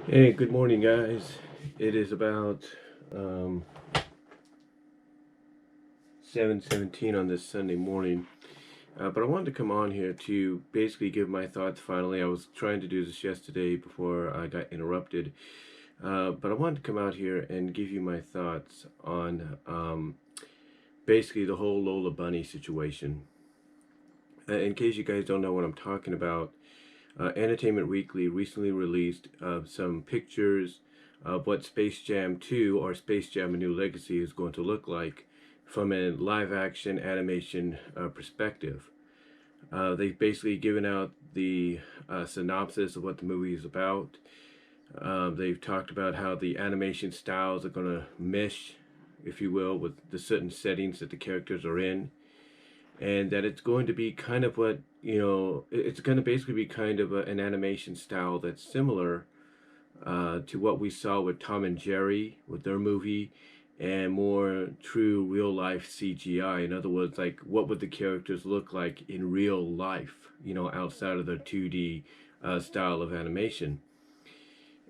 Hey, good morning, guys. It is about um, 7:17 on this Sunday morning. But I wanted to come on here to basically give my thoughts finally. I was trying to do this yesterday before I got interrupted. But I wanted to come out here and give you my thoughts on basically the whole Lola Bunny situation. In case you guys don't know what I'm talking about, Entertainment Weekly recently released some pictures of what Space Jam 2 or Space Jam A New Legacy is going to look like from a live action animation perspective. They've basically given out the synopsis of what the movie is about. They've talked about how the animation styles are going to mesh, if you will, with the certain settings that the characters are in, and that it's going to be kind of what it's going to basically be kind of an animation style that's similar to what we saw with Tom and Jerry with their movie, and more true real life CGI. In other words, like what would the characters look like in real life, outside of their 2D style of animation.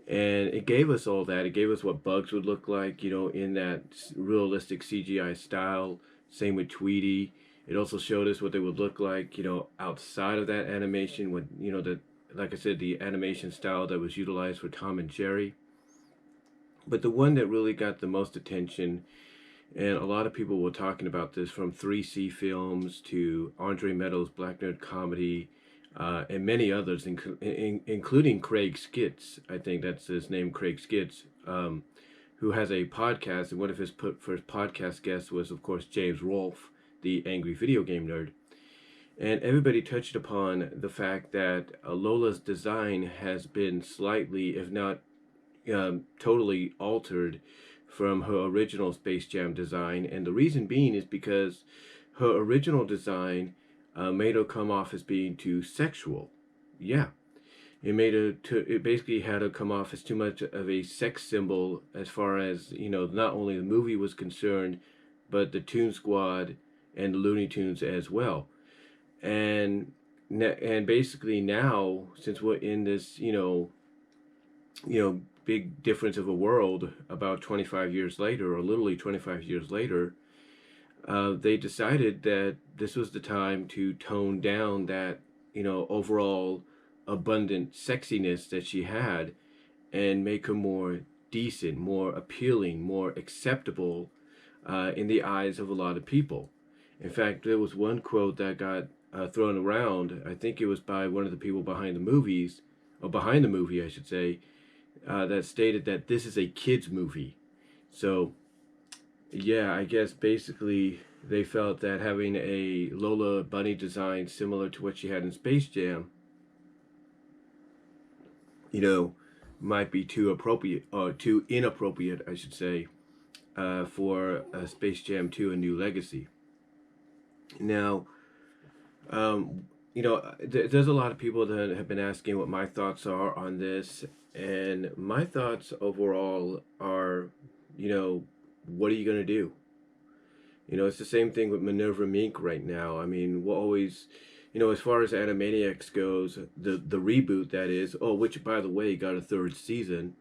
And it gave us all that. It gave us what Bugs would look like, in that realistic CGI style. Same with Tweety. It also showed us what they would look like, outside of that animation. When like I said, the animation style that was utilized for Tom and Jerry. But the one that really got the most attention, and a lot of people were talking about this, from 3C Films to Andre Meadows' Black Nerd Comedy, and many others, including Craig Skitz. I think that's his name, Craig Skitz, who has a podcast, and one of his first podcast guests was, of course, James Rolfe, the angry video game nerd. And everybody touched upon the fact that Lola's design has been slightly, if not totally altered from her original Space Jam design. And the reason being is because her original design made her come off as being too sexual. Yeah, it basically had her come off as too much of a sex symbol, as far as not only the movie was concerned, but the Toon Squad and the Looney Tunes as well. And basically now, since we're in this big difference of a world, about 25 years later, or literally 25 years later, they decided that this was the time to tone down that overall abundant sexiness that she had, and make her more decent, more appealing, more acceptable in the eyes of a lot of people. In fact, there was one quote that got thrown around. I think it was by one of the people behind the movies, or behind the movie, I should say, that stated that this is a kids movie. So yeah, I guess basically they felt that having a Lola Bunny design similar to what she had in Space Jam, you know, might be too appropriate, or too inappropriate, I should say, for Space Jam 2: A New Legacy. Now, there's a lot of people that have been asking what my thoughts are on this, and my thoughts overall are, what are you gonna do? It's the same thing with Minerva Mink right now. I mean, we'll always, as far as Animaniacs goes, the reboot that is, oh, which by the way got a third season.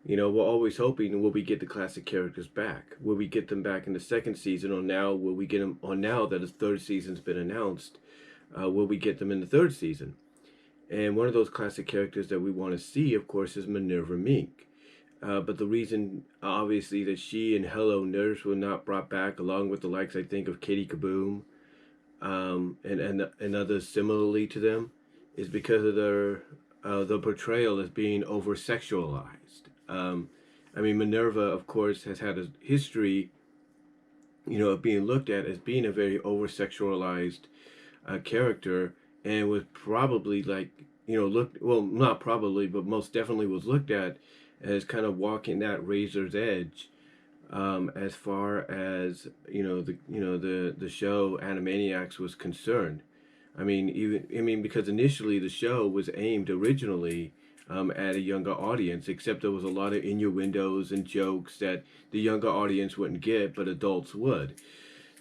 We're always hoping, will we get the classic characters back? Will we get them back in the second season, or now will we get them? Or now that a third season's been announced, will we get them in the third season? And one of those classic characters that we want to see, of course, is Minerva Mink. But the reason, obviously, that she and Hello Nurse were not brought back, along with the likes, I think, of Kitty Kaboom, and others similarly to them, is because of the portrayal as being over sexualized. I mean, Minerva, of course, has had a history, of being looked at as being a very over sexualized character, and was probably, like, looked, well, not probably, but most definitely was looked at as kind of walking that razor's edge, as far as the show Animaniacs was concerned. I mean, because initially the show was aimed originally at a younger audience, except there was a lot of innuendos and jokes that the younger audience wouldn't get, but adults would.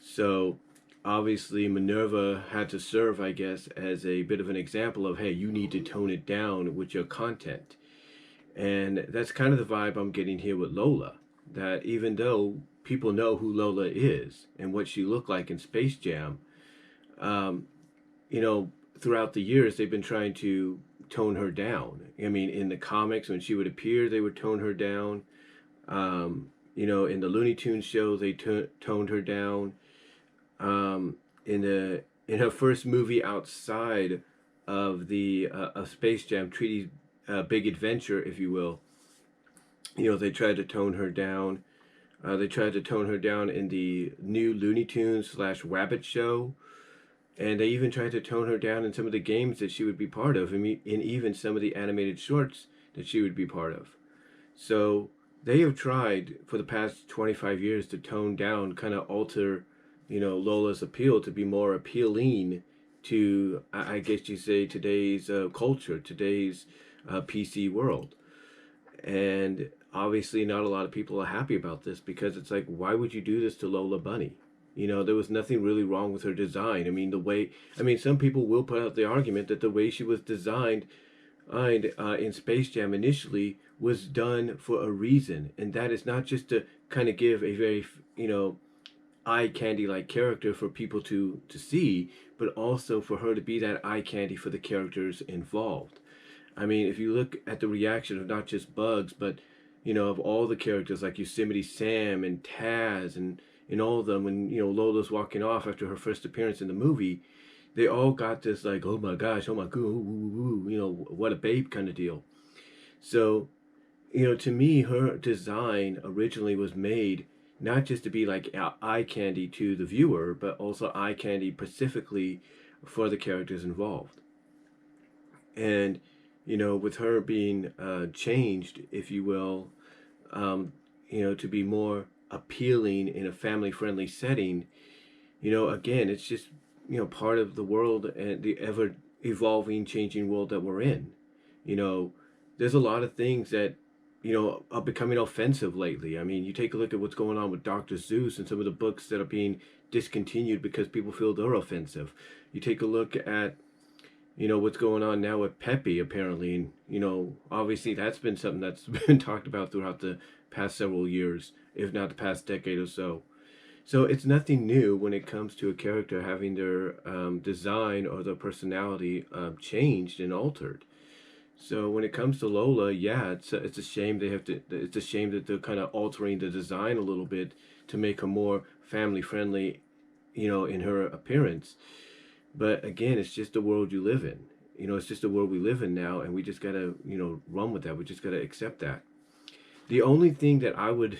So obviously Minerva had to serve, I guess, as a bit of an example of, hey, you need to tone it down with your content. And that's kind of the vibe I'm getting here with Lola. That even though people know who Lola is and what she looked like in Space Jam, um, you know, throughout the years they've been trying to tone her down. I mean, in the comics when she would appear, they would tone her down. In the Looney Tunes show, they toned her down. In her first movie outside of the of Space Jam, Treaty Big Adventure, if you will, they tried to tone her down. They tried to tone her down in the new Looney Tunes slash Rabbit show, and they even tried to tone her down in some of the games that she would be part of, and even some of the animated shorts that she would be part of. So they have tried for the past 25 years to tone down, kind of alter, Lola's appeal to be more appealing to, I guess you say, today's culture, today's PC world. And obviously, not a lot of people are happy about this because it's like, why would you do this to Lola Bunny? There was nothing really wrong with her design. Some people will put out the argument that the way she was designed in Space Jam initially was done for a reason, and that is not just to kind of give a very, eye candy like character for people to see, but also for her to be that eye candy for the characters involved. I mean, if you look at the reaction of not just Bugs, but of all the characters like Yosemite Sam and Taz and all of them, when Lola's walking off after her first appearance in the movie, they all got this like, oh my gosh, oh my god, what a babe kind of deal. So, to me, her design originally was made not just to be like eye candy to the viewer, but also eye candy specifically for the characters involved. And, with her being changed, if you will, to be more appealing in a family friendly setting, again, it's just, part of the world and the ever evolving, changing world that we're in. You know, there's a lot of things that, are becoming offensive lately. I mean, you take a look at what's going on with Dr. Seuss and some of the books that are being discontinued because people feel they're offensive. You take a look at, what's going on now with Pepe, apparently. And, obviously that's been something that's been talked about throughout the past several years, if not the past decade or so. So it's nothing new when it comes to a character having their design or their personality changed and altered. So when it comes to Lola, yeah, it's a shame they have to. It's a shame that they're kind of altering the design a little bit to make her more family friendly, in her appearance. But again, it's just the world you live in. It's just the world we live in now, and we just gotta, run with that. We just gotta accept that. The only thing that I would,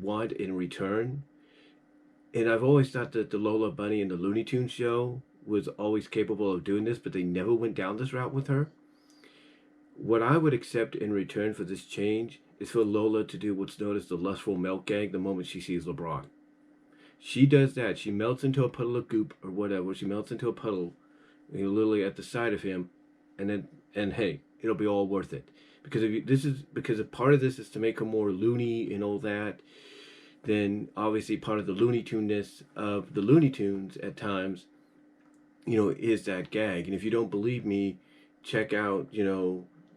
want in return, and I've always thought that the Lola Bunny and the Looney Tunes show was always capable of doing this, but they never went down this route with her. What I would accept in return for this change is for Lola to do what's known as the lustful melt gag the moment she sees LeBron. She does that. She melts into a puddle of goop or whatever. She melts into a puddle, literally at the side of him, and hey, it'll be all worth it. Because if part of this is to make her more loony and all that, then obviously part of the Looney Tune-ness of the Looney Tunes at times, is that gag. And if you don't believe me, check out,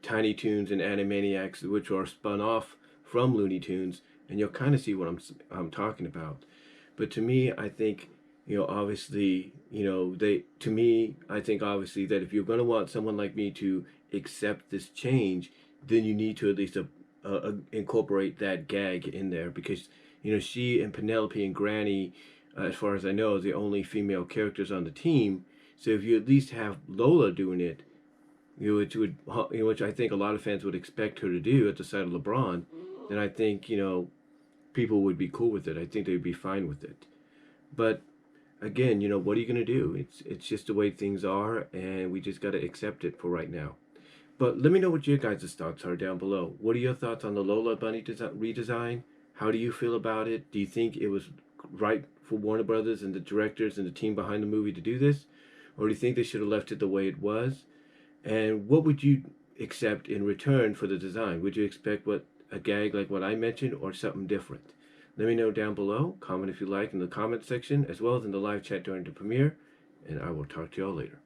Tiny Toons and Animaniacs, which are spun off from Looney Tunes, and you'll kind of see what I'm talking about. But to me, I think, obviously, I think obviously that if you're going to want someone like me to accept this change, then you need to at least incorporate that gag in there because, she and Penelope and Granny, as far as I know, are the only female characters on the team. So if you at least have Lola doing it, which I think a lot of fans would expect her to do at the side of LeBron, then I think, people would be cool with it. I think they'd be fine with it. But again, what are you going to do? It's just the way things are, and we just got to accept it for right now. But let me know what your guys' thoughts are down below. What are your thoughts on the Lola Bunny redesign? How do you feel about it? Do you think it was right for Warner Brothers and the directors and the team behind the movie to do this? Or do you think they should have left it the way it was? And what would you accept in return for the design? Would you expect a gag like what I mentioned or something different? Let me know down below. Comment if you like in the comment section as well as in the live chat during the premiere. And I will talk to y'all later.